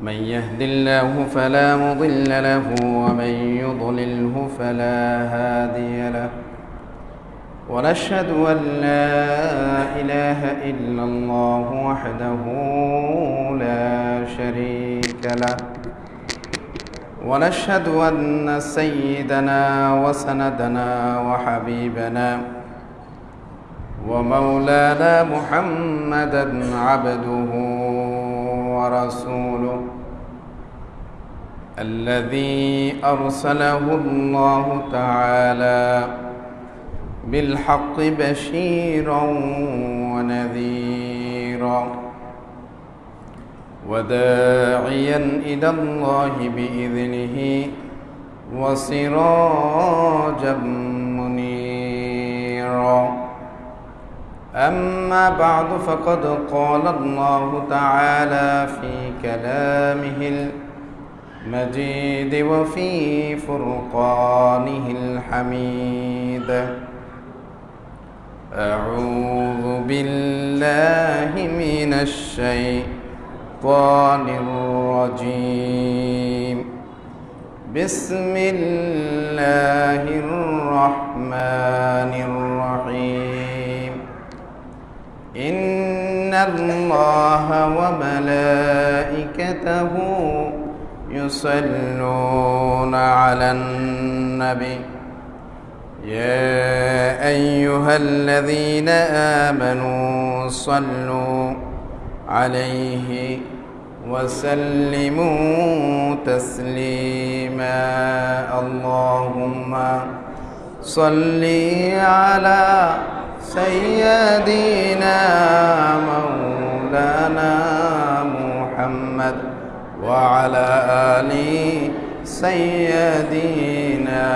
من يهد الله فلا مضل له ومن يضلله فلا هادي له ونشهد أن لا إله إلا الله وحده لا شريك له ونشهد أن سيدنا وسندنا وحبيبنا ومولانا محمدا عبده ورسوله الذي أرسله الله تعالى بالحق بشيرا ونذيرا وداعيا إلى الله بإذنه وسراجا منيرا أما بعد فقد قال الله تعالى في كلامه المجيد وفي فرقانه الحميد أعوذ بالله من الشيطان الرجيم بسم الله الرحمن الرحيم إن الله وملائكته يصلون على النبي يا أيها الذين آمنوا صلوا عليه وسلموا تسليما اللهم صل على سيدنا مولانا محمد وعلى آل سيدنا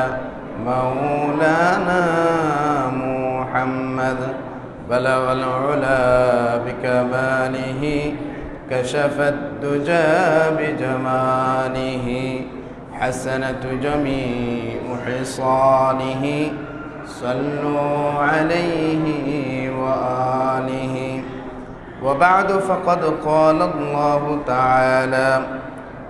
مولانا محمد بلغ العلا بكماله كشف الدجى بجماله حسنة جميع حصانه صلوا عليه وآله وبعد فقد قال الله تعالى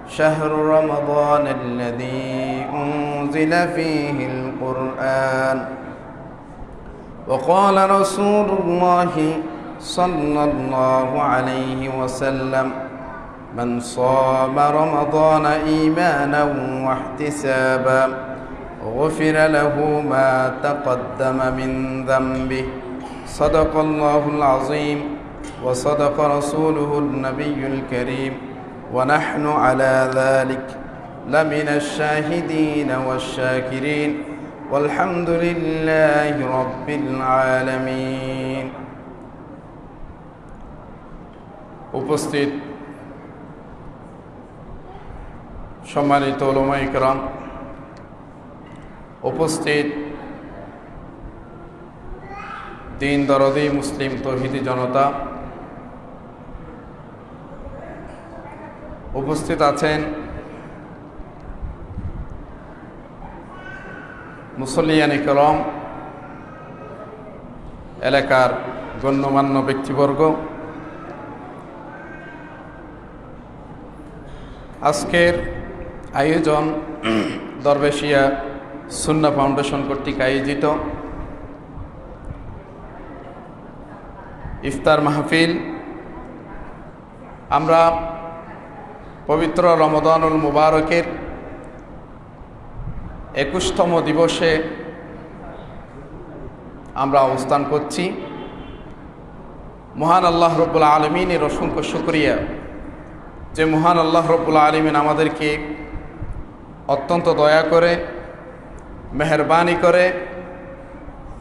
شهر رمضان الذي أنزل فيه القرآن وقال رسول الله صلى الله عليه وسلم من صام رمضان إيمانا واحتسابا غفر له ما تقدم من ذنبه صدق الله العظيم وصدق رسوله النبي الكريم ونحن على ذلك لمن الشاهدين والشاكرين والحمد لله رب العالمين উপস্থিত সম্মানিত উলামায়ে কেরাম উপস্থিত দিন দরদি মুসলিম তৌহিদি জনতা উপস্থিত আছেন মুসল্লিয়ানে কেরাম এলাকার গণ্যমান্য ব্যক্তিবর্গ আজকের আয়োজন দরবেশিয়া সুন্নাহ ফাউন্ডেশন কর্তৃক আয়োজিত ইফতার মাহফিল আমরা পবিত্র রমাদানুল মুবারকের 21তম দিবসে আমরা অবস্থান করছি। মহান আল্লাহ রব্বুল আলমিনের অসংখ্য শুকরিয়া যে মহান আল্লাহ রব্বুল আলমিন আমাদেরকে অত্যন্ত দয়া করে মেহেরবানি করে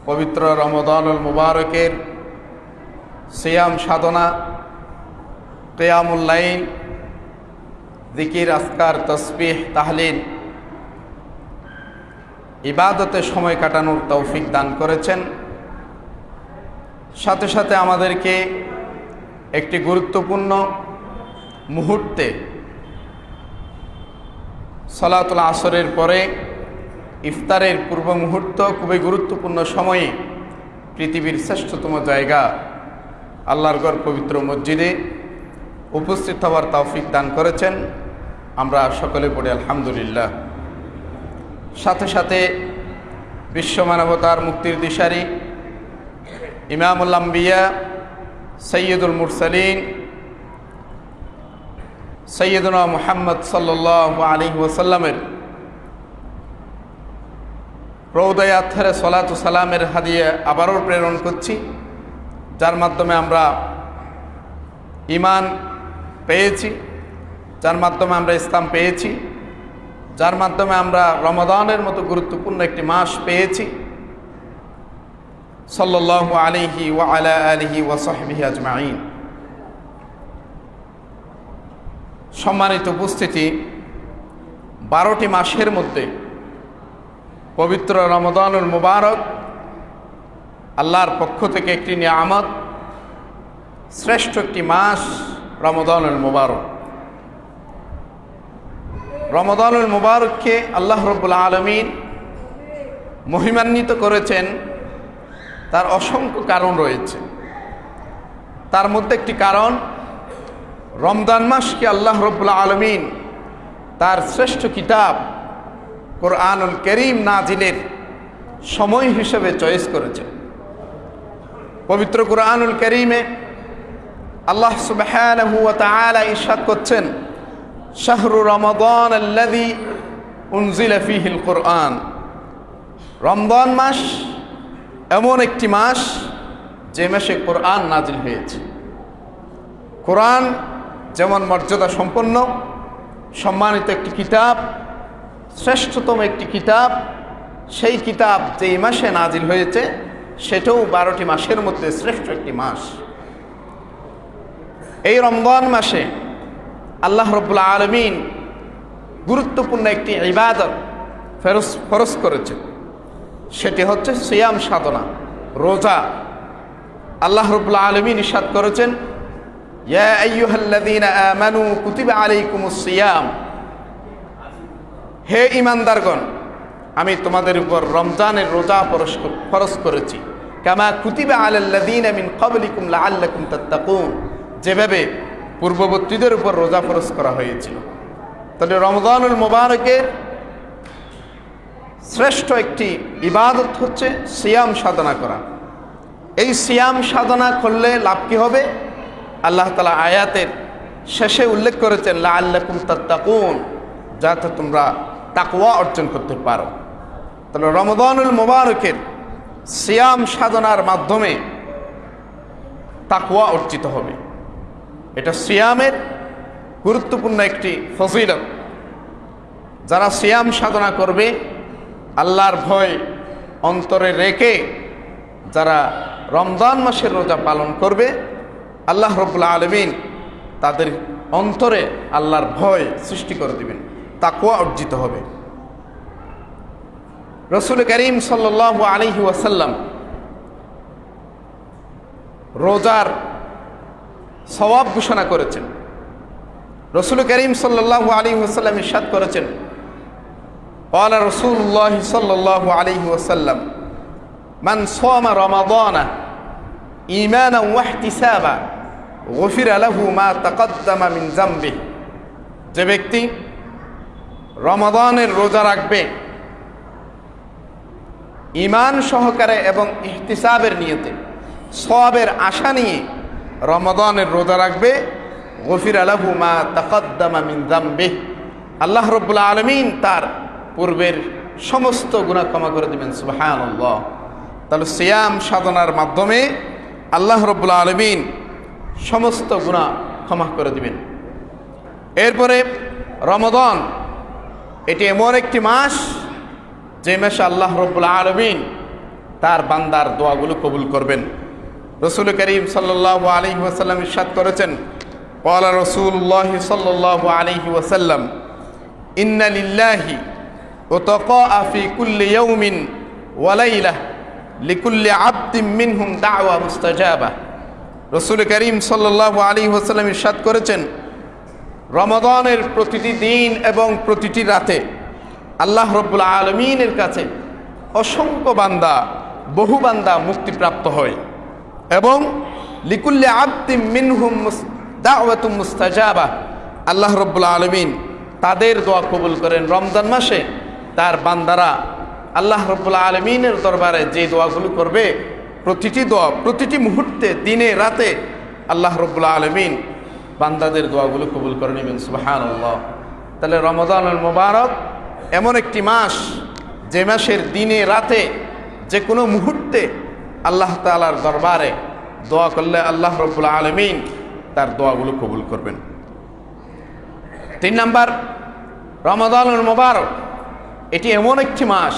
পবিত্র রমাদানুল মুবারকের সিয়াম সাধনা কিয়ামুল লাইল জিকির আজকার তসবিহ তাহলিল ইবাদতে সময় কাটানোর তৌফিক দান করেছেন। সাথে সাথে আমাদেরকে একটি গুরুত্বপূর্ণ মুহূর্তে সালাতুল আসরের পরে ইফতারের পূর্ব মুহূর্ত খুবই গুরুত্বপূর্ণ সময়ে পৃথিবীর শ্রেষ্ঠতম জায়গা আল্লাহর ঘর পবিত্র মসজিদে উপস্থিত হওয়ার তৌফিক দান করেছেন। আমরা সকলে পড়ি আলহামদুলিল্লাহ। সাথে সাথে বিশ্ব মানবতার মুক্তির দিশারি ইমামুল আম্বিয়া সৈয়দুল মুরসালিন সৈয়দুনা মুহাম্মদ সাল্লাল্লাহু আলাইহি ওয়াসাল্লামের রওদায়ে আতহারে সলাত ও সালামের হাদিয়া আবারও প্রেরণ করছি, যার মাধ্যমে আমরা ঈমান পেয়েছি, যার মাধ্যমে আমরা ইসলাম পেয়েছি, যার মাধ্যমে আমরা রমাদানের মতো গুরুত্বপূর্ণ একটি মাস পেয়েছি। সাল্লাল্লাহু আলাইহি ওয়া আলা আলিহি ওয়া সাহবিহি আজমাইন। সম্মানিত উপস্থিতি, 12টি মাসের মধ্যে পবিত্র রমাদানুল মুবারক আল্লাহর পক্ষ থেকে একটি নিয়ামত, শ্রেষ্ঠ একটি মাস রমাদানুল মুবারক। রমাদানুল মুবারককে আল্লাহ রাব্বুল আলামিন মহিমান্বিত করেছেন, তার অসংখ্য কারণ রয়েছে। তার মধ্যে একটি কারণ, রমজান মাসকে আল্লাহ রাব্বুল আলামিন তার শ্রেষ্ঠ কিতাব কোরআনুল কারীম নাজিলের সময় হিসেবে চয়েস করেছেন। পবিত্র কোরআনুল কারীমে আল্লাহ সুবহানাহু ওয়া তাআলা ইরশাদ করছেন, শাহরু রমাদান আল্লাযী উনজিলা ফীহিল কুরআন। রমজান মাস এমন একটি মাস যে মাসে কোরআন নাজিল হয়েছে। কোরআন যেমন মর্যাদা সম্পন্ন, সম্মানিত একটি কিতাব, শ্রেষ্ঠতম একটি কিতাব, সেই কিতাব যেই মাসে নাজিল হয়েছে সেটাও 12টি মাসের মধ্যে শ্রেষ্ঠ একটি মাস। এই রমজান মাসে আল্লাহ রাব্বুল আলামিন গুরুত্বপূর্ণ একটি ইবাদত ফরজ করেছেন, সেটি হচ্ছে সিয়াম সাধনা, রোজা। আল্লাহ রাব্বুল আলামিন ইরশাদ করেছেন, ইয়া আইয়ুহাল্লাযীনা আমানু কুতিবা আলাইকুমুস সিয়াম। হে ঈমানদারগণ, আমি তোমাদের উপর রমজানের রোজা ফরজ করেছি, কামা কুতিবা আলাল্লাযীনা মিন ক্বাবলিকুম লাআল্লাকুম তাত্তাকুন, যেভাবে পূর্ববর্তীদের উপর রোজা ফরজ করা হয়েছিল। তাহলে রমজানুল মুবারকের শ্রেষ্ঠ একটি ইবাদত হচ্ছে সিয়াম সাধনা করা। এই সিয়াম সাধনা করলে লাভ কি হবে? আল্লাহ তাআলা আয়াতের শেষে উল্লেখ করেছেন, লাআল্লাকুম তাত্তাকুন, যাতে তোমরা তাকওয়া অর্জন করতে পারো। তাহলে রমজানুল মুবারকের সিয়াম সাধনার মাধ্যমে তাকওয়া অর্জিত হবে। এটা সিয়ামের গুরুত্বপূর্ণ একটি ফজিলত। যারা সিয়াম সাধনা করবে, আল্লাহর ভয় অন্তরে রেখে যারা রমজান মাসের রোজা পালন করবে, আল্লাহ রাব্বুল আলামিন তাদের অন্তরে আল্লাহর ভয় সৃষ্টি করে দিবেন, তাকওয়া অর্জিত হবে। রাসূল করিম সাল্লাল্লাহু আলাইহি ওয়াসাল্লাম রোজার সওয়াব ঘোষণা করেছেন। রাসূল করিম সাল্লাল্লাহু আলাইহি ওয়াসাল্লাম ইরশাদ করেছেন, ক্বালা রাসূলুল্লাহ সাল্লাল্লাহু আলাইহি ওয়াসাল্লাম, মান সামা রমাদানা ঈমানান ওয়া ইহতিসাবা গুফিরা লাহু মা তাকদ্দামা মিন যামবিহি। যে ব্যক্তি রমাদানের রোজা রাখবে ঈমান সহকারে এবং ইহতিসাবের নিয়তে, সওয়াবের আশা নিয়ে রমাদানের রোজা রাখবে, গুফিরা লাহু মা তাকদ্দামা মিন যামবিহি, আল্লাহ রাব্বুল আলামিন তার পূর্বের সমস্ত গুনাহ ক্ষমা করে দিবেন। সুবহানাল্লাহ। তাহলে সিয়াম সাধনার মাধ্যমে আল্লাহ রাব্বুল আলামিন সমস্ত গুনাহ ক্ষমা করে দিবেন। এরপরে রমাদান, এটি এমন একটি মাস যে মাসে আল্লাহ রাব্বুল আলামিন তার বান্দার দোয়াগুলো কবুল করবেন। রাসূল করিম সাল্লাল্লাহু আলাইহি ওয়াসাল্লাম ইরশাদ করেছেন, ক্বালা রাসূলুল্লাহ সাল্লাল্লাহু আলাইহি ওয়াসাল্লাম, ইন্না লিল্লাহি উতাকা ফি কুল্লি ইয়াউমিন ওয়া লাইলাহ লিকুল্লি আবদিন মিনহুম দাওয়া মুস্তাজাবা। রাসূল করিম সাল্লাল্লাহু আলাইহি ওয়াসাল্লাম ইরশাদ করেছেন, রমাদানের প্রতিটি দিন এবং প্রতিটি রাতে আল্লাহ রাব্বুল আলামিনের কাছে অসংখ্য বান্দা, বহু বান্দা মুক্তিপ্রাপ্ত হয় এবং লিকুল্লি আবদিন মিনহুম দাওয়াতুম মুস্তাজাবা, আল্লাহ রাব্বুল আলামিন তাদের দোয়া কবুল করেন। রমজান মাসে তার বান্দারা আল্লাহ রাব্বুল আলামিনের দরবারে যে দোয়াগুলো করবে, প্রতিটি দোয়া, প্রতিটি মুহূর্তে, দিনে রাতে আল্লাহ রাব্বুল আলামিন বান্দাদের দোয়াগুলো কবুল করে নেবেন। সুবহানাল্লাহ। তাহলে রমাদানুল মুবারক এমন একটি মাস, যে মাসের দিনে রাতে যে কোনো মুহূর্তে আল্লাহ তাআলার দরবারে দোয়া করলে আল্লাহ রাব্বুল আলামিন তার দোয়াগুলো কবুল করবেন। 3 নাম্বার, রমাদানুল মুবারক এটি এমন একটি মাস,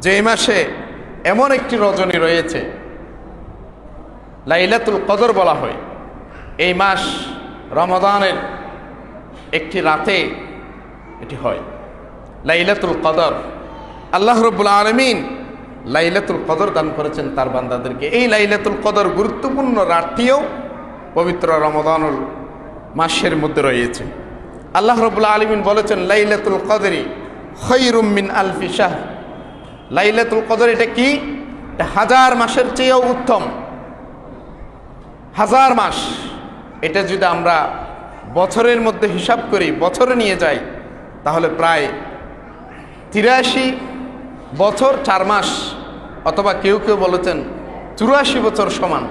যে মাসে এমন একটি রজনী রয়েছে, লাইলাতুল কদর বলা হয়। এই মাস রমাদানের একটি রাতে এটি হয়, লাইলাতুল কদর। আল্লাহ রাব্বুল আলামিন লাইলাতুল কদর দান করেছেন তার বান্দাদেরকে। এই লাইলাতুল কদর গুরুত্বপূর্ণ রাতটিও পবিত্র রমাদানুল মাসের মধ্যে রয়েছে। আল্লাহ রাব্বুল আলামিন বলেছেন, লাইলাতুল কদরি খায়রুম মিন আলফি শাহর। লাইলাতুল কদর এটা কি? এটা 1000 মাসের চেয়েও উত্তম। 1000 মাস, এটা যদি আমরা বছরের মধ্যে হিসাব করি, বছরে নিয়ে যাই, তাহলে প্রায় 83 বছর 4 মাস, অথবা কেউ কেউ বলেছেন 84 বছর সমান।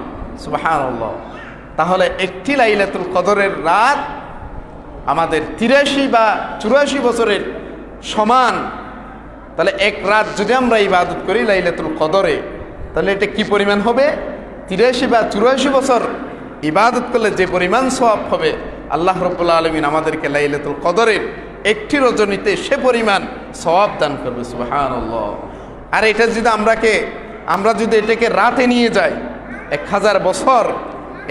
সুবহানাল্লাহ। তাহলে একটি লাইলাতুল কদরের রাত আমাদের 83 বা 84 বছরের সমান। তাহলে এক রাত যদি আমরা ইবাদত করি লাইলাতুল কদরে, তাহলে এটা কি পরিমাণ হবে? 83 বা 84 বছর ইবাদত করলে যে পরিমাণ সওয়াব হবে, আল্লাহ রাব্বুল আলামিন আমাদেরকে লাইলাতুল কদরের একটি রজনীতে সে পরিমাণ সওয়াব দান করবে। সুবহানাল্লাহ। আর এটা যদি আমরা যদি এটাকে রাতে নিয়ে যাই, 1000 বছর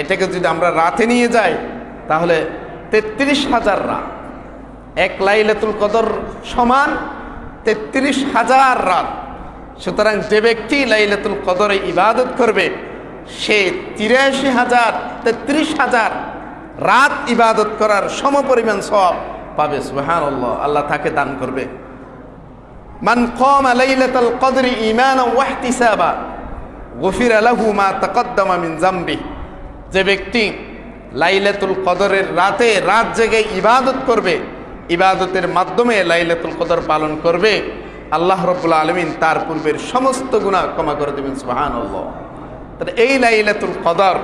এটাকে যদি আমরা রাতে নিয়ে যাই, তাহলে 33,000 রাত। এক লাইলাতুল কদর সমান 33,000 রাত। সুতরাং যে ব্যক্তি লাইলাতুল কদরে ইবাদত করবে, সে 33,000 রাত ইবাদত করার সমপরিমাণ সওয়াব পাবে। সুবহানাল্লাহ। আল্লাহ তাকে দান করবে। মান কামা লাইলাতুল কদরি ঈমানান ওয়া ইহতিসাবা গুফিরা লাহু মা তাকদ্দামা মিন যামবিহি। যে ব্যক্তি লাইলাতুল কদরের রাতে রাত জেগে ইবাদত করবে, ইবাদতের মাধ্যমে লাইলাতুল কদর পালন করবে, আল্লাহ রাব্বুল আলামিন তার পূর্বের সমস্ত গুনাহ ক্ষমা করে দেবেন। সুবহানাল্লাহ। তাহলে এই লাইলাতুল কদর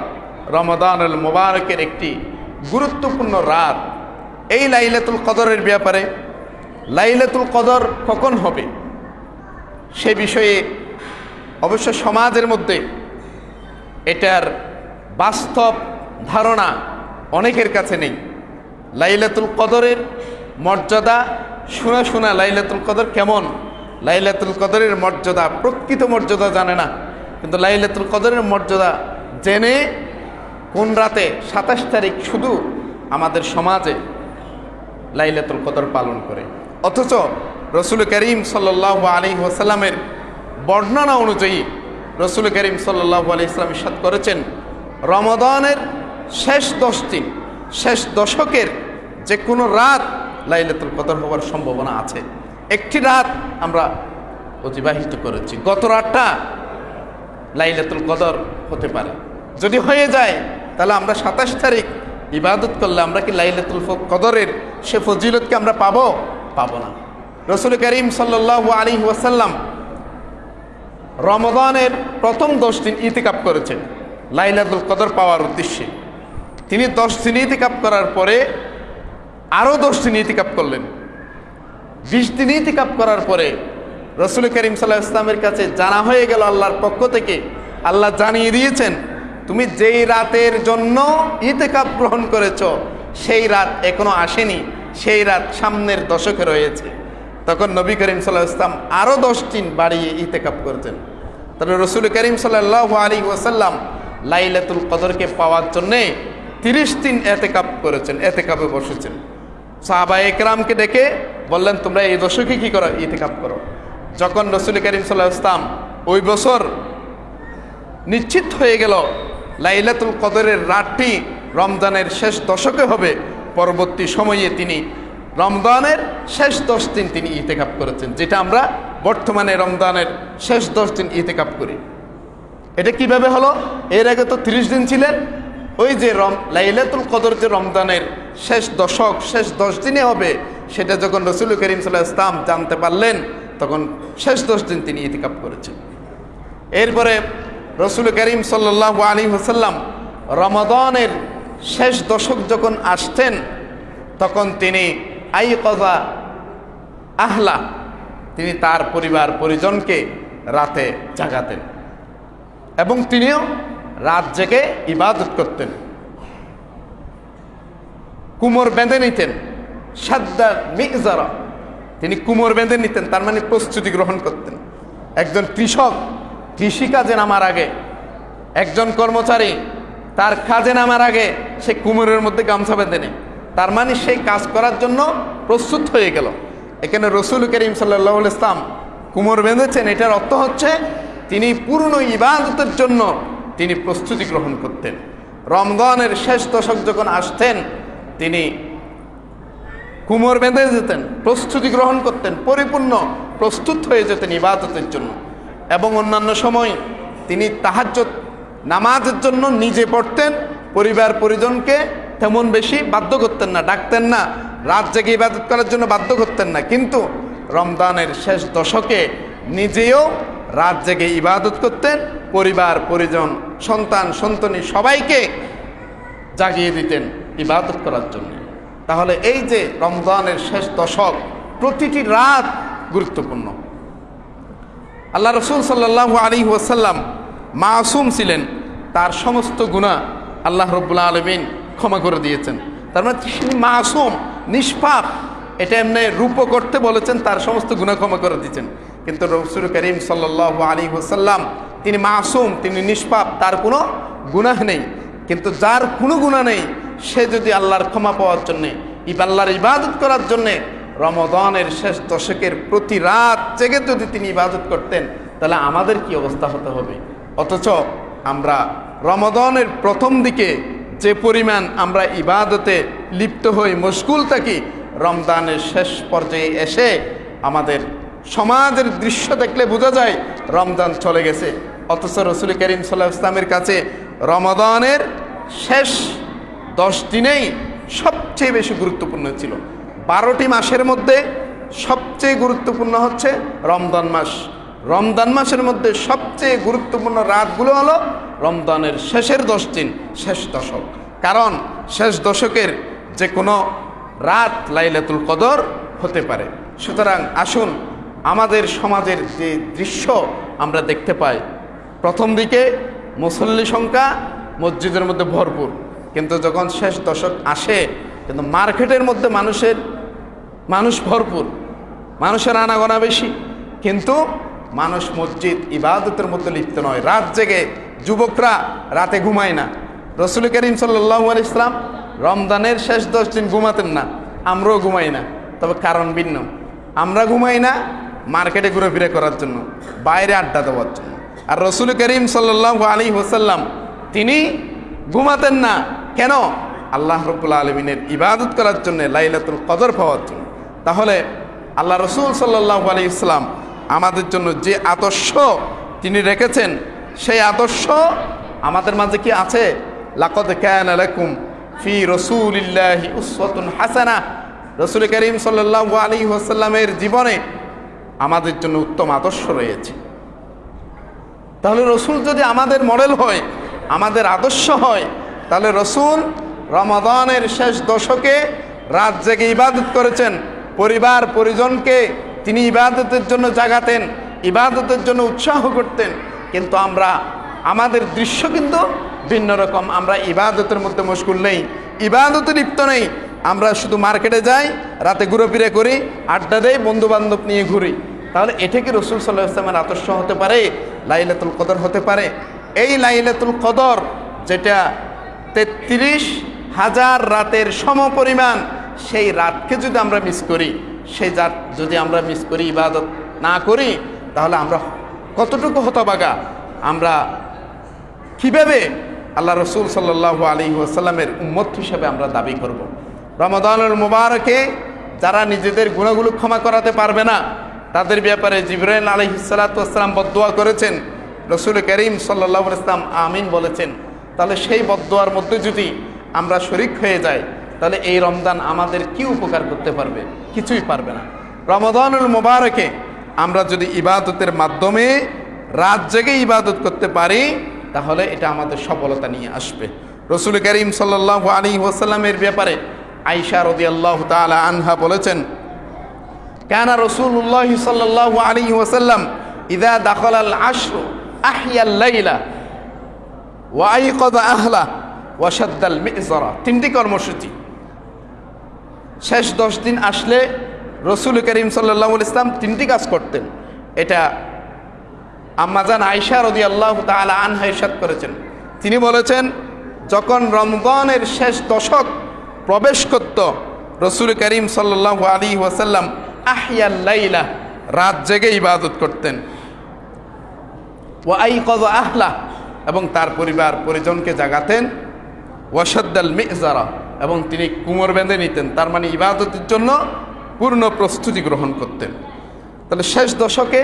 রমাদানুল মুবারকের একটি গুরুত্বপূর্ণ রাত। এই লাইলাতুল কদরের ব্যাপারে, লাইলাতুল কদর কখন হবে সে বিষয়ে অবশ্য সমাজের মধ্যে এটার বাস্তব ধারণা অনেকের কাছে নেই। লাইলাতুল কদরের মর্যাদা শোনা লাইলাতুল কদর কেমন, লাইলাতুল কদরের মর্যাদা, প্রকৃত মর্যাদা জানে না। কিন্তু লাইলাতুল কদরের মর্যাদা জেনে কোন রাতে 27 তারিখ শুধু আমাদের সমাজে লাইলাতুল কদর পালন করে। অথচ রসুল করিম সাল্লাল্লাহু আলাইহি ওয়াসাল্লামের বর্ণনা অনুযায়ী রসুল করিম সাল্লাল্লাহু আলাইহি ওয়াসাল্লাম ইরশাদ করেছেন, রমাদানের শেষ 10 দিন, শেষ দশকের যে কোনো রাত লাইলাতুল কদর হওয়ার সম্ভাবনা আছে। একটি রাত আমরা অতিবাহিত করেছি, গত রাতটা লাইলাতুল কদর হতে পারে। যদি হয়ে যায়, তাহলে আমরা 27 তারিখ ইবাদত করলে আমরা কি লাইলাতুল কদরের সে ফজিলতকে আমরা পাবো না। রসুল করিম সাল্লাল্লাহু আলাইহি ওয়াসাল্লাম রমাদানের প্রথম 10 দিন ইতিকাফ করেছেন লাইলাতুল কদর পাওয়ার উদ্দেশ্যে। তিনি 10 দিন ইতিকাফ করার পরে আরও 10 দিন ইতিকাফ করলেন। 20 দিন ইতিকাফ করার পরে রসুল করিম সাল্লাল্লাহু আলাইহি ওয়াসাল্লামের কাছে জানা হয়ে গেল, আল্লাহর পক্ষ থেকে আল্লাহ জানিয়ে দিয়েছেন, তুমি যেই রাতের জন্য ইতিকাফ গ্রহণ করেছ সেই রাত এখনো আসেনি, সেই রাত সামনের দশকে রয়েছে। তখন নবী করিম সাল্লাল্লাহু আলাইহি ওয়াসাল্লাম আরও 10 দিন বাড়িয়ে ইতিকাফ করেছেন। তাহলে রসুল করিম সাল্লাল্লাহু আলাইহি ওয়াসাল্লাম লাইলাতুল কদরকে পাওয়ার জন্যে 30 দিন ইতিকাফ করেছেন, ইতিকাফে বসেছেন। সাহাবায়ে কেরামকে ডেকে বললেন, তোমরা এই দশকে কি করো? ইতিকাফ করো। যখন রসুল করিম সাল্লাল্লাহু আলাইহি ওয়াসাল্লাম ওই বছর নিশ্চিত হয়ে গেল লাইলাতুল কদরের রাতটি রমজানের শেষ দশকে হবে, পরবর্তী সময়ে তিনি রমজানের শেষ 10 দিন তিনি ইতিকাফ করেছেন, যেটা আমরা বর্তমানে রমজানের শেষ 10 দিন ইতিকাফ করি। এটা কিভাবে হলো? এর আগে তো 30 দিন ছিলেন। ওই যে লাইলাতুল কদর যে রমজানের শেষ দশক, শেষ 10 দিনে হবে, সেটা যখন রসুল করিম সাল্লাল্লাহু আলাইহি ওয়াসাল্লাম জানতে পারলেন, তখন শেষ 10 দিন তিনি ইতিকাফ করেছেন। এরপরে রসুল করিম সাল্লাল্লাহু আলাইহি ওয়াসাল্লাম রমাদানের শেষ দশক যখন আসতেন, তখন তিনি আইকাযা আহলা, তিনি তার পরিবার পরিজনকে রাতে জাগাতেন এবং তিনিও রাত জেগে ইবাদত করতেন। কুমোর বেঁধে নিতেন, সাদ্দা মিজারা, তিনি কুমোর বেঁধে নিতেন, তার মানে প্রস্তুতি গ্রহণ করতেন। একজন কৃষক কৃষিকাজে নামার আগে, একজন কর্মচারী তার কাজে নামার আগে সে কুমোরের মধ্যে গামছা বেঁধে নেয়, তার মানে সেই কাজ করার জন্য প্রস্তুত হয়ে গেল। এখানে রসুল করিম সাল্লাল্লাহু আলাইহি ওয়াসাল্লাম কুমোর বেঁধেছেন, এটার অর্থ হচ্ছে তিনি পূর্ণ ইবাদতের জন্য তিনি প্রস্তুতি গ্রহণ করতেন। রমজানের শেষ দশক যখন আসতেন, তিনি কুমোর বেঁধে যেতেন, প্রস্তুতি গ্রহণ করতেন, পরিপূর্ণ প্রস্তুত হয়ে যেতেন ইবাদতের জন্য। এবং অন্যান্য সময় তিনি তাহাজ্জুদ নামাজের জন্য নিজে পড়তেন, পরিবার পরিজনকে তেমন বেশি বাধ্য করতেন না, ডাকতেন না, রাত জেগে ইবাদত করার জন্য বাধ্য করতেন না। কিন্তু রমজানের শেষ দশকে নিজেও রাত জেগে ইবাদত করতেন, পরিবার পরিজন সন্তান সন্ততি সবাইকে জাগিয়ে দিতেন ইবাদত করার জন্য। তাহলে এই যে রমজানের শেষ দশক, প্রতিটি রাত গুরুত্বপূর্ণ। আল্লাহ রসুল সাল্লাল্লাহু আলাইহি ওয়াসাল্লাম মাসুম ছিলেন, তার সমস্ত গুনাহ আল্লাহ রাব্বুল আলামিন ক্ষমা করে দিয়েছেন। তার মানে তিনি মাসুম, নিষ্পাপ। এটা এমনি রূপ করতে বলেছেন, তার সমস্ত গুনাহ ক্ষমা করে দিয়েছেন। কিন্তু রাসূল করিম সাল্লাল্লাহু আলাইহি ওয়াসাল্লাম তিনি মাসুম, তিনি নিষ্পাপ, তার কোনো গুনাহ নেই। কিন্তু যার কোনো গুনাহ নেই, সে যদি আল্লাহর ক্ষমা পাওয়ার জন্যে, আল্লাহর ইবাদত করার জন্যে রমাদানের শেষ দশকের প্রতি রাত জেগে যদি তিনি ইবাদত করতেন, তাহলে আমাদের কি অবস্থা হতে হবে। অথচ আমরা রমাদানের প্রথম দিকে যে পরিমাণ আমরা ইবাদতে লিপ্ত হই, মশগুল থাকি, রমজানের শেষ পর্যায়ে এসে আমাদের সমাজের দৃশ্য দেখলে বোঝা যায় রমজান চলে গেছে। অথচ রসুল করিম সাল্লাল্লাহু আলাইহি ওয়াসাল্লামের কাছে রমাদানের শেষ 10 দিনেই সবচেয়ে বেশি গুরুত্বপূর্ণ ছিল। 12টি মাসের মধ্যে সবচেয়ে গুরুত্বপূর্ণ হচ্ছে রমজান মাস। রমজান মাসের মধ্যে সবচেয়ে গুরুত্বপূর্ণ রাতগুলো হলো রমজানের শেষের 10 দিন, শেষ দশক। কারণ শেষ দশকের যে কোনো রাত লাইলাতুল কদর হতে পারে। সুতরাং আসুন, আমাদের সমাজের যে দৃশ্য আমরা দেখতে পাই, প্রথম দিকে মুসল্লি সংখ্যা মসজিদের মধ্যে ভরপুর, কিন্তু যখন শেষ দশক আসে, কিন্তু মার্কেটের মধ্যে মানুষ ভরপুর, মানুষের আনাগোনা বেশি, কিন্তু মানুষ মসজিদ ইবাদতের মধ্যে লিপ্ত নয়। রাত জেগে যুবকরা রাতে ঘুমায় না। রসুল করিম সাল্লাল্লাহু আলাইহি ওয়াসাল্লাম রমজানের শেষ 10 দিন ঘুমাতেন না, আমরাও ঘুমাই না, তবে কারণ ভিন্ন। আমরা ঘুমাই না মার্কেটে ঘুরেফিরে করার জন্য, বাইরে আড্ডা দেওয়ার জন্য। আর রসুল করিম সাল্লাল্লাহু আলাইহি ওয়াসাল্লাম তিনি ঘুমাতেন না, কেন? আল্লাহ রাব্বুল আলামিনের ইবাদত করার জন্য, লাইলাতুল কদর পাওয়ার জন্য। তাহলে আল্লাহ রসুল সাল্লাল্লাহু আলাইহি ওয়াসাল্লাম আমাদের জন্য যে আদর্শ তিনি রেখেছেন, সেই আদর্শ আমাদের মাঝে কি আছে? লাকাদ কানা লাকুম ফি রাসূলিল্লাহি উসওয়াতুন হাসানাহ। রসুল করিম সাল্লাল্লাহু আলাইহি ওয়াসাল্লামের জীবনে আমাদের জন্য উত্তম আদর্শ রয়েছে। তাহলে রসুল যদি আমাদের মডেল হয়, আমাদের আদর্শ হয়, তাহলে রসুল রমাদানের শেষ দশকে রাত জেগে ইবাদত করেছেন, পরিবার পরিজনকে তিনি ইবাদতের জন্য জাগাতেন, ইবাদতের জন্য উৎসাহ করতেন। কিন্তু আমাদের দৃশ্য কিন্তু ভিন্ন রকম। আমরা ইবাদতের মধ্যে মশগুল নেই, ইবাদতে লিপ্ত নেই। আমরা শুধু মার্কেটে যাই, রাতে ঘুরেফিরে করি, আড্ডা দেই, বন্ধু বান্ধব নিয়ে ঘুরি। তাহলে এটা কি রাসূল সাল্লাল্লাহু আলাইহি ওয়াসাল্লামের আদর্শ হতে পারে? লাইলাতুল কদর হতে পারে? এই লাইলাতুল কদর যেটা 33,000 রাতের সমপরিমাণ, সেই রাতকে যদি আমরা মিস করি, সেই রাত যদি আমরা মিস করি, ইবাদত না করি, তাহলে আমরা কতটুকু হতভাগা। আমরা কিভাবে আল্লাহ রসুল সাল্লাল্লাহু আলাইহি ওয়াসাল্লামের উম্মত হিসেবে আমরা দাবি করব? রমাদানুল মুবারকে যারা নিজেদের গুনাহগুলো ক্ষমা করাতে পারবে না, তাদের ব্যাপারে জিবরাইল আলাইহিস সালাতু ওয়াস সালাম বদদুয়া করেছেন, রসুল করিম সাল্লাল্লাহু আলাইহি ওয়াসাল্লাম আমিন বলেছেন। তাহলে সেই বদদুয়ার মধ্যে যদি আমরা শরীক হয়ে যাই, তাহলে এই রমজান আমাদের কি উপকার করতে পারবে? কিছুই পারবে না। রমাদানুল মুবারকে আমরা যদি ইবাদতের মাধ্যমে রাত জেগে ইবাদত করতে পারি তাহলে এটা আমাদের সফলতা নিয়ে আসবে। রসুল করিম সাল্লাল্লাহু আলাইহি ওয়াসাল্লামের ব্যাপারে আয়েশা রাদিয়াল্লাহু তাআলা আনহা বলেছেন, কানা রাসূলুল্লাহ সাল্লাল্লাহু আলাইহি ওয়াসাল্লাম ইযা দাখালাল আশরু আহইয়াল লাইলা ওয়া আইকাযা আহলা ওয়া শাদ্দাল মিযরা। তিনটি কর্মসূচি। শেষ 10 দিন আসলে রসুল করিম সাল্লাল্লাহু আলাইহি ওয়াসাল্লাম তিনটি কাজ করতেন। এটা আম্মাজান আয়েশা রাদিয়াল্লাহু তাআলা আনহা ইরশাদ করেছেন। তিনি বলেছেন, যখন রমজানের শেষ দশক প্রবেশ করত রসুল করিম সাল্লাল্লাহু আলাইহি ওয়াসাল্লাম আহইয়াল লাইলা, রাত জেগে ইবাদত করতেন, ওয়া আইকাযা আহলা, এবং তার পরিবার পরিজনকে জাগাতেন, ওয়া শাদ্দাল মিযরা, এবং তিনি কোমর বেঁধে নিতেন, তার মানে ইবাদতের জন্য পূর্ণ প্রস্তুতি গ্রহণ করতেন। তাহলে শেষ দশকে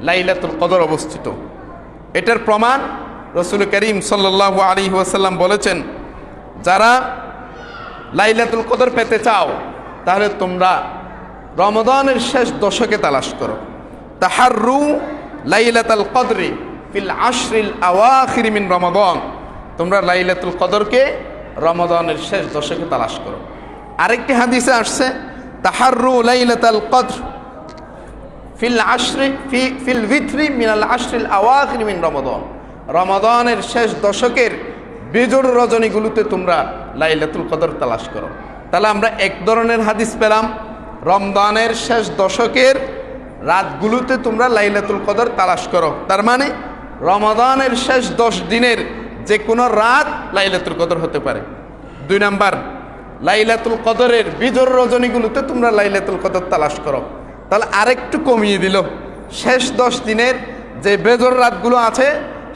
লাইলাতুল কদর অবস্থিত। এটার প্রমাণ রসুল করিম সাল্লাল্লাহু আলাইহি ওয়াসাল্লাম বলেছেন, যারা লাইলাতুল কদর পেতে চাও তাহলে তোমরা রমজানের শেষ দশকে তালাশ করো। তাহাররু লাইলাতুল কদরি ফিল আশরিল আওয়াখির মিন রমাদান, তোমরা লাইলাতুল কদরকে রমজানের শেষ দশকে তালাশ করো। আরেকটি হাদিসে আসছে, তাহাররু লাইলাতুল কদর ফিল ভিতরি মিনাল আশরিল আওয়াখির মিন রমাদান, রমাদানের শেষ দশকের বিজোড় রজনীগুলোতে তোমরা লাইলাতুল কদর তালাশ করো। তাহলে আমরা এক ধরনের হাদিস পেলাম, রমজানের শেষ দশকের রাতগুলোতে তোমরা লাইলাতুল কদর তালাশ করো, তার মানে রমাদানের শেষ 10 দিনের যে কোনো রাত লাইলাতুল কদর হতে পারে। 2 নাম্বার, লাইলাতুল কদরের বিজোড় রজনীগুলোতে তোমরা লাইলাতুল কদর তালাশ করো। তাহলে আরেকটু কমিয়ে দিল, শেষ 10 দিনের যে বেজোড় রাতগুলো আছে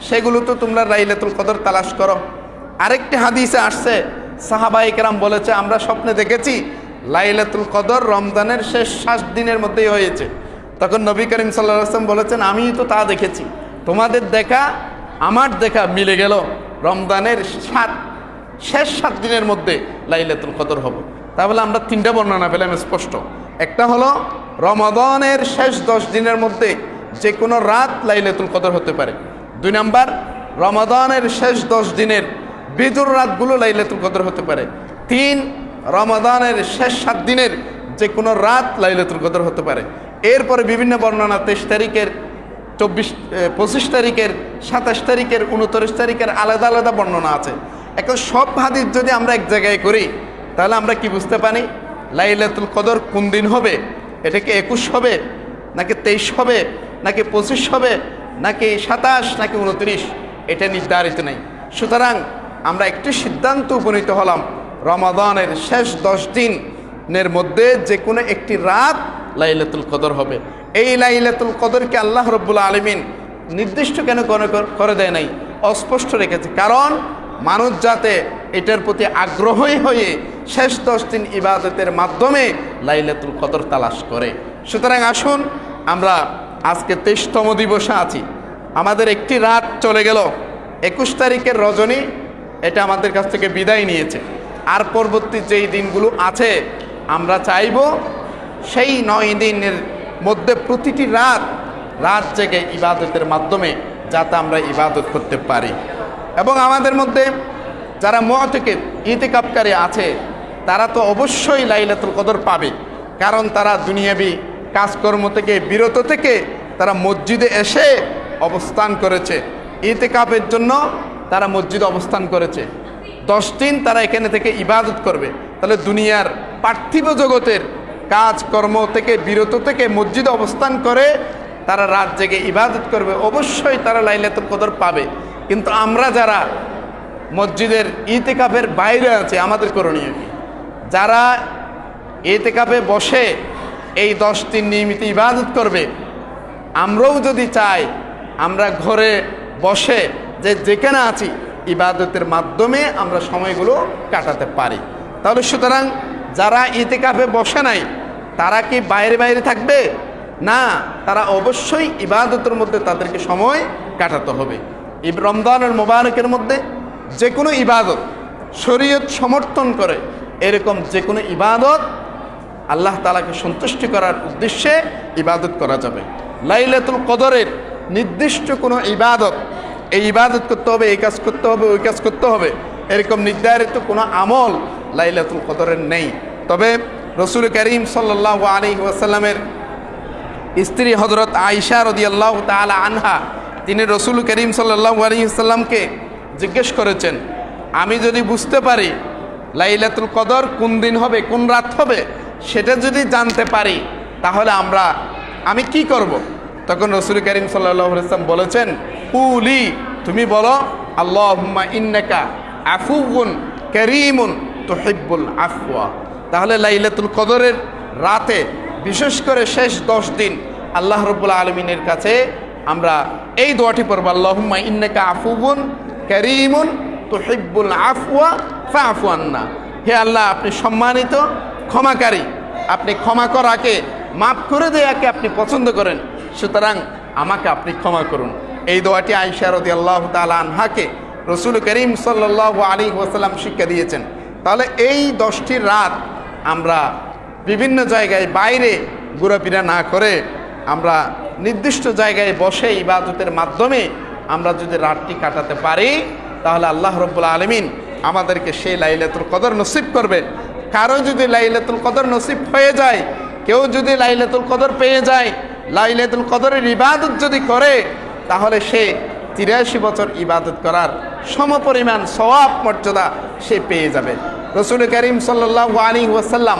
সেগুলোতে তোমরা লাইলাতুল কদর তালাশ করো। আরেকটি হাদিসে আসছে, সাহাবায়ে কেরাম বলেছে, আমরা স্বপ্নে দেখেছি লাইলাতুল কদর রমজানের শেষ 7 দিনের মধ্যেই হয়েছে। তখন নবী করিম সাল্লাল্লাহু আলাইহি ওয়াসাল্লাম বলেছেন, আমি তো তা দেখেছি, তোমাদের দেখা আমার দেখা মিলে গেল, রমজানের শেষ 7 দিনের মধ্যে লাইলাতুল কদর হবে। তাহলে আমরা 3টা বর্ণনা পেলাম স্পষ্ট। একটা হলো রমাদানের শেষ 10 দিনের মধ্যে যে কোনো রাত লাইলাতুল কদর হতে পারে। 2 নাম্বার, রমাদানের শেষ 10 দিনের বিজোড় রাতগুলো লাইলাতুল কদর হতে পারে। 3, রমাদানের শেষ 7 দিনের যে কোনো রাত লাইলাতুল কদর হতে পারে। এরপরে বিভিন্ন বর্ণনা 23 তারিখের, 25 তারিখের, 27 তারিখের, 29 তারিখের আলাদা আলাদা বর্ণনা আছে। এখন সব হাদিস যদি আমরা এক জায়গায় করি তাহলে আমরা কি বুঝতে পারি লাইলাতুল কদর কোন দিন হবে? এটা কি 21 হবে, নাকি 23 হবে, নাকি 25 হবে, নাকি 27, নাকি 29? এটা নির্ধারিত নেই। সুতরাং আমরা একটি সিদ্ধান্ত উপনীত হলাম, রমাদানের শেষ 10 দিনের মধ্যে যে কোনো একটি রাত লাইলাতুল কদর হবে। এই লাইলাতুল কদরকে আল্লাহ রাব্বুল আলামিন নির্দিষ্ট কেন করে দেয় নাই, অস্পষ্ট রেখেছে, কারণ মানুষ যাতে এটার প্রতি আগ্রহী হয়ে শেষ 10 দিন ইবাদতের মাধ্যমে লাইলাতুল কদর তালাশ করে। সুতরাং আসুন, আমরা আজকে 23তম দিবসে আছি, আমাদের একটি রাত চলে গেল, 21 তারিখের রজনী, এটা আমাদের কাছ থেকে বিদায় নিয়েছে। আর পরবর্তী যেই দিনগুলো আছে আমরা চাইব সেই 9 দিনের মধ্যে প্রতিটি রাত জেগে ইবাদতের মাধ্যমে যাতে আমরা ইবাদত করতে পারি। এবং আমাদের মধ্যে যারা মুআতাকিফ ইতিকাফকারী আছে তারা তো অবশ্যই লাইলাতুল কদর পাবে, কারণ তারা দুনিয়াবি কাজকর্ম থেকে বিরত থেকে তারা মসজিদে এসে অবস্থান করেছে, ইতিকাফের জন্য তারা মসজিদে অবস্থান করেছে। 10 দিন তারা এখানে থেকে ইবাদত করবে। তাহলে দুনিয়ার পার্থিব জগতের কাজকর্ম থেকে বিরত থেকে মসজিদে অবস্থান করে তারা রাত জেগে ইবাদত করবে, অবশ্যই তারা লাইলাতুল কদর পাবে। কিন্তু আমরা যারা মসজিদের ইতিকাফের বাইরে আছে, আমাদের করণীয় কি? যারা ইতিকাফে বসে এই 10 দিন নিয়মিত ইবাদত করবে, আমরাও যদি চাই আমরা ঘরে বসে যেখানে আছি ইবাদতের মাধ্যমে আমরা সময়গুলো কাটাতে পারি। তাহলে সুতরাং যারা ইতিকাফে বসে নাই তারা কি বাইরে থাকবে? না, তারা অবশ্যই ইবাদতের মধ্যে তাদেরকে সময় কাটাতে হবে। রমজানের মোবারকের মধ্যে যে কোনো ইবাদত শরীয়ত সমর্থন করে এরকম যে কোনো ইবাদত আল্লাহ তাআলাকে সন্তুষ্টি করার উদ্দেশ্যে ইবাদত করা যাবে। লাইলাতুল কদরের নির্দিষ্ট কোনো ইবাদত, এই ইবাদত করতে হবে, এই কাজ করতে হবে, ওই কাজ করতে হবে, এরকম নির্ধারিত কোনো আমল লাইলাতুল কদরের নেই। তবে রসুল করিম সাল্লাল্লাহু আলাইহি ওয়াসাল্লামের স্ত্রী হযরত আয়েশা রাদিয়াল্লাহু তাআলা আনহা, তিনি রসুল করিম সাল্লাল্লাহু আলাইহি ওয়াসাল্লামকে জিজ্ঞেস করেছেন, আমি যদি বুঝতে পারি লাইলাতুল কদর কোন দিন হবে, কোন রাত হবে, সেটা যদি জানতে পারি তাহলে আমি কি করব? তখন রসুল করিম সাল্লাল্লাহু আলাইহি ওয়াসাল্লাম বলেছেন, কুলি, তুমি বলো আল্লাহুম্মা ইন্নাকা আফুউন কারীমুন তুহিব্বুল আফওয়া। তাহলে লাইলাতুল কদরের রাতে, বিশেষ করে শেষ 10 দিন, আল্লাহ রাব্বুল আলামিনের কাছে আমরা এই দোয়াটি পড়ব, আল্লাহুম্মা ইন্নাকা আফুউন কারীমুন তুহিব্বুল আফওয়া ফাআফু আন্না। হে আল্লাহ, আপনি সম্মানিত, ক্ষমাকারী, আপনি ক্ষমা করাকে, মাফ করে দেয়াকে আপনি পছন্দ করেন, সুতরাং আমাকে আপনি ক্ষমা করুন। এই দোয়াটি আয়েশা রাদিয়াল্লাহু তাআলা আনহাকে রসুল করিম সাল্লাল্লাহু আলাইহি ওয়াসাল্লাম শিক্ষা দিয়েছেন। তাহলে এই 10টি রাত আমরা বিভিন্ন জায়গায় বাইরে ঘোরাফেরা না করে আমরা নির্দিষ্ট জায়গায় বসে ইবাদতের মাধ্যমে আমরা যদি রাতটি কাটাতে পারি, তাহলে আল্লাহ রাব্বুল আলামিন আমাদেরকে সেই লাইলাতুল কদর নসিব করবে। কারো যদি লাইলাতুল কদর নসিব হয়ে যায়, কেউ যদি লাইলাতুল কদর পেয়ে যায়, লাইলাতুল কদরের ইবাদত যদি করে, তাহলে সে 83 বছর ইবাদত করার সমপরিমাণ সওয়াব মর্যাদা সে পেয়ে যাবে। রসুল করিম সাল্লাল্লাহু আলাইহি ওয়াসাল্লাম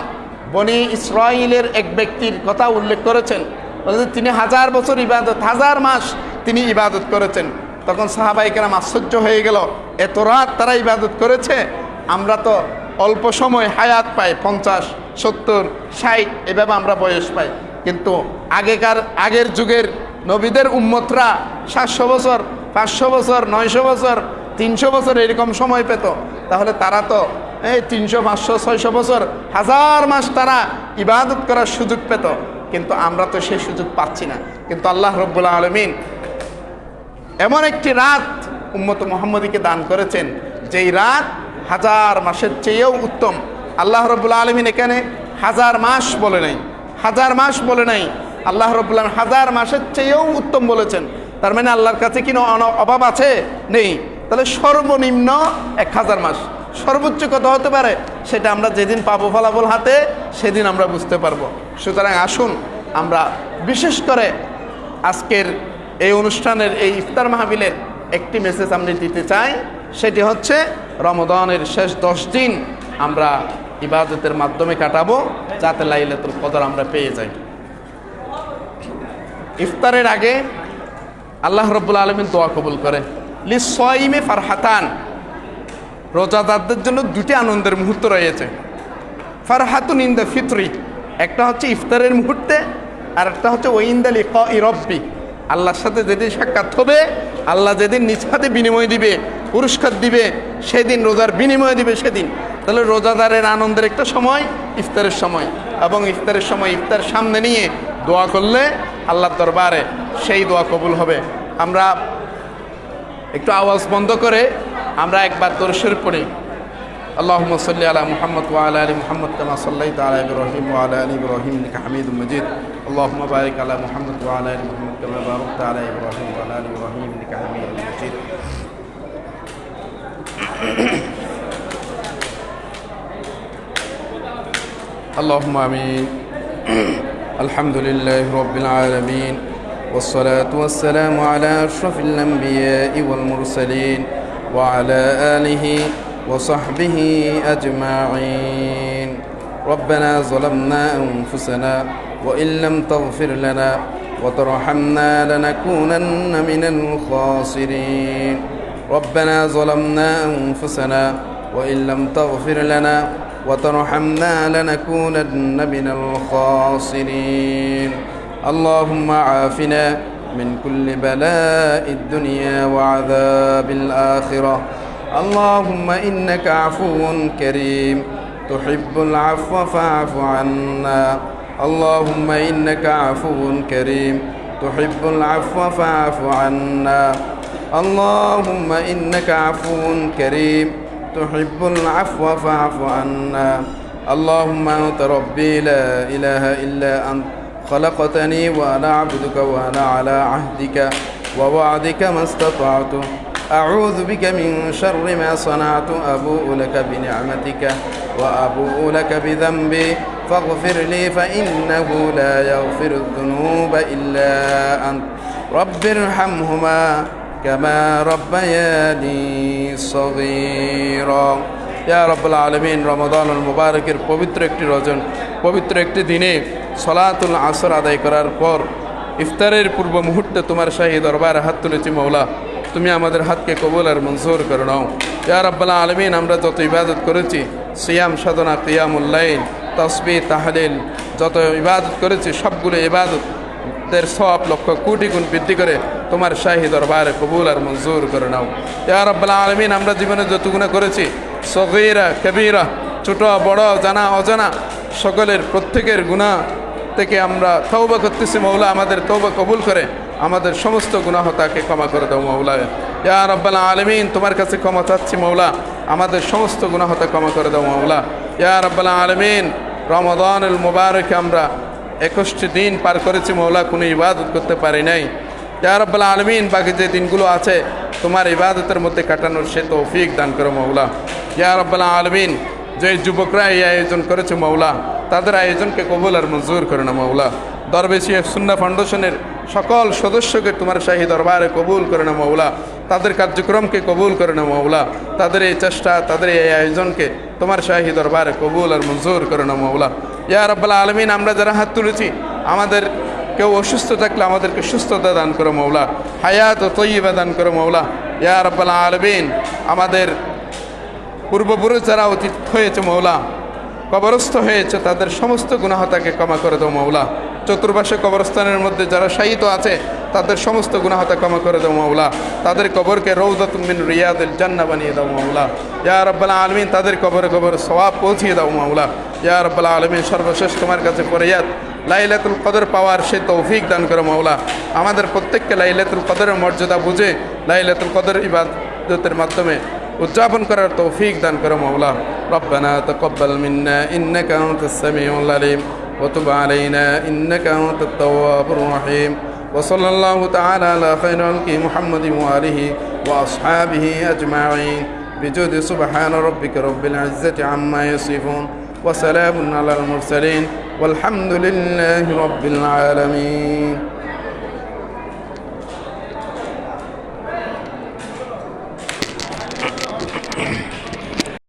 বনি ইসরাইলের এক ব্যক্তির কথা উল্লেখ করেছেন, তিনি 1000 বছর ইবাদত, 1000 মাস তিনি ইবাদত করেছেন। তখন সাহাবায়ে কেরাম আশ্চর্য হয়ে গেল, এত রাত তারা ইবাদত করেছে, আমরা তো অল্প সময় হায়াত পাই, 50, 70, 60 এভাবে আমরা বয়স পাই, কিন্তু আগের যুগের নবীদের উম্মতরা 700 বছর, 500 বছর, 900 বছর, 300 বছর এরকম সময় পেত। তাহলে তারা তো 300, 500, 600 বছর, 1000 মাস তারা ইবাদত করার সুযোগ পেত, কিন্তু আমরা তো সেই সুযোগ পাচ্ছি না। কিন্তু আল্লাহ রাব্বুল আলামিন এমন একটি রাত উম্মত মুহাম্মদীকে দান করেছেন, যেই রাত 1000 মাসের চেয়েও উত্তম। আল্লাহ রাব্বুল আলামিন এখানে 1000 মাস বলে নাই, 1000 মাস বলে নাই, আল্লাহ রাব্বুল আলামিন 1000 মাসের চেয়েও উত্তম বলেছেন। তার মানে আল্লাহর কাছে কি অভাব আছে? নেই। তাহলে সর্বনিম্ন 1000 মাস, সর্বোচ্চ কত হতে পারে সেটা আমরা যেদিন পাবো ফলাফল হাতে, সেদিন আমরা বুঝতে পারবো। সুতরাং আসুন আমরা বিশেষ করে আজকের এই অনুষ্ঠানের, এই ইফতার মাহফিলের একটি মেসেজ আমরা দিতে চাই, সেটি হচ্ছে রমাদানের শেষ 10 দিন আমরা ইবাদতের মাধ্যমে কাটাবো, যাতে লাইলাতুল কদর আমরা পেয়ে যাই। ইফতারের আগে আল্লাহ রাব্বুল আলামিন দোয়া কবুল করে, লিস-সাইমে ফারহাতান, রোজাদারদের জন্য 2টি আনন্দের মুহূর্ত রয়েছে। ফারহাতুন ইনদা ফিতরি, একটা হচ্ছে ইফতারের মুহূর্তে, আর একটা হচ্ছে ওয়াইন্দা লিকাই রব্বি, আল্লাহর সাথে যেদিন সাক্ষাৎ হবে, আল্লাহ যেদিন নিজ হাতে বিনিময় দিবে, পুরস্কার দিবে, সেদিন, রোজার বিনিময় দিবে সেদিন। তাহলে রোজাদারের আনন্দের একটা সময় ইফতারের সময়, এবং ইফতারের সময় ইফতার সামনে নিয়ে দোয়া করলে আল্লাহর দরবারে সেই দোয়া কবুল হবে। আমরা একটু আওয়াজ বন্ধ করে আমরা একবার দরুদ শরীফ পড়ি। আল্লাহুম্মা সাল্লি আলা মুহাম্মদ ওয়া আলা আলি মুহাম্মদ কামা সাল্লাইতা আলা ইব্রাহিম ওয়া আলা আলি ইব্রাহিম ইন্নাকা হামিদুম মাজিদ। আল্লাহুম্মা বারিক আলা মুহাম্মদ ওয়া আলা আলি মুহাম্মদ কামা বারাকতা আলা ইব্রাহিম ওয়া আলা আলি ইব্রাহিম ইন্নাকা হামিদুম মাজিদ। اللهم آمين. الحمد لله رب العالمين، والصلاة والسلام على أشرف الأنبياء والمرسلين وعلى آله وصحبه أجمعين. ربنا ظلمنا أنفسنا وإن لم تغفر لنا وترحمنا لنكونن من الخاسرين. ربنا ظلمنا أنفسنا وإن لم تغفر لنا وترحمنا لنكونن من الخاسرين. اللهم عافنا من كل بلاء الدنيا وعذاب الآخرة. اللهم إنك عفو كريم تحب العفو فاعف عنا. اللهم إنك عفو كريم تحب العفو فاعف عنا. اللهم إنك عفو كريم تحب العفو فاعف عنا اللهم أنت ربي لا إله إلا أنت خلقتني وأنا عبدك وأنا على عهدك ووعدك ما استطعت أعوذ بك من شر ما صنعت أبوء لك بنعمتك وأبوء لك بذنبي فاغفر لي فإنه لا يغفر الذنوب إلا أنت رب ارحمهما كما ربياني صغيرا ইয়া রাব্বুল আলামিন রমাদানুল মুবারকের পবিত্র একটি রজন পবিত্র একটি দিনে সলাতুল আসর আদায় করার পর ইফতারের পূর্ব মুহূর্তে তোমার শাহী দরবারে হাত তুলেছি মওলা তুমি আমাদের হাতকে কবুল আর মঞ্জুর করে নাও ইয়া রাব্বুল আলামিন আমরা যত ইবাদত করেছি সিয়াম সাধনা কিয়ামুল লাইল তাসবিহ তাহলিল যত ইবাদত করেছি সবগুলো ইবাদতের সওয়াব লক্ষ কোটি গুণ বৃদ্ধি করে তোমার শাহী দরবারে কবুল আর মঞ্জুর করে নাও ইয়া রাব্বুল আলামিন আমরা জীবনে যত গুনাহ করেছি সগীরা কবীরা ছোট বড় জানা অজানা সকলের প্রত্যেকের গুনাহ থেকে আমরা তওবা করতেছি মওলা আমাদের তওবা কবুল করে আমাদের সমস্ত গুনাহ তাকে ক্ষমা করে দাও মওলা ইয়া রাব্বাল আলামিন তোমার কাছে ক্ষমা চাচ্ছি মওলা আমাদের সমস্ত গুনাহ তা ক্ষমা করে দাও মওলা ইয়া রাব্বাল আলামিন রমাদানুল মুবারকে আমরা 21টি দিন পার করেছি মওলা কোনো ইবাদত করতে পারি নাই ইয়া রাব্বাল আলামিন বাকি যে দিনগুলো আছে তোমার ইবাদতের মধ্যে কাটানোর সে তৌফিক দান করো মওলা ইয়া রাব্বাল আলামিন যে যুবকরা এই আয়োজন করেছে মওলা তাদের আয়োজনকে কবুল আর মঞ্জুর করে না মওলা দরবেশি সুন্নাহ ফাউন্ডেশনের সকল সদস্যকে তোমার শাহী দরবারে কবুল করে না মওলা তাদের কার্যক্রমকে কবুল করে না মওলা তাদের এই চেষ্টা তাদের এই আয়োজনকে তোমার শাহী দরবারে কবুল আর মঞ্জুর করে না মওলা ইয়া রাব্বাল আলামিন আমরা যারা হাত তুলেছি আমাদের কেউ অসুস্থ থাকলে আমাদেরকে সুস্থতা দান করো মওলা হায়াত ও তয়্যিবা দান করো মওলা ইয়া রাব্বাল আলামিন আমাদের পূর্বপুরুষ যারা অতীত হয়েছে মওলা কবরস্থ হয়েছে তাদের সমস্ত গুনাহ তাকে ক্ষমা করে দাও মওলা চতুর্পাশে কবরস্থানের মধ্যে যারা শায়িত আছে তাদের সমস্ত গুনাহ তা ক্ষমা করে দাও মওলা তাদের কবরকে রওজাতুম মিন রিয়াদিল জান্নাহ বানিয়ে দাও মওলা ইয়া রাব্বাল আলামিন তাদের কবরে কবরে সওয়াব পৌঁছিয়ে দাও মওলা ইয়া রাব্বাল আলামিন সর্বশেষ তোমার কাছে ফরিয়াদ লাইলাতুল কদর পাওয়ার সে তৌফিক দান করো মওলা আমাদের প্রত্যেককে লাইলাতুল কদরের মর্যাদা বুঝে লাইলাতুল কদর ইবাদতের মাধ্যমে উদযাপন করার তৌফিক দান করো মওলা রব্বানা তাকাব্বাল মিন্না ইন্নাকা আনতাস সামিউল আলিম ওয়া তুব আলাইনা ইন্নাকা আনতাত তাওয়াবুর রহিম ওয়া সাল্লাল্লাহু তাআলা আলা খায়রিল খালকি মুহাম্মাদিন ওয়া আলিহি ওয়া আসহাবিহি আজমাইন বিজুদি সুবহানা রাব্বিকা রাব্বিল ইজ্জাতি আম্মা ইয়াসিফুন ওয়া সালামুন আলাল মুরসালিন والحمد لله رب العالمين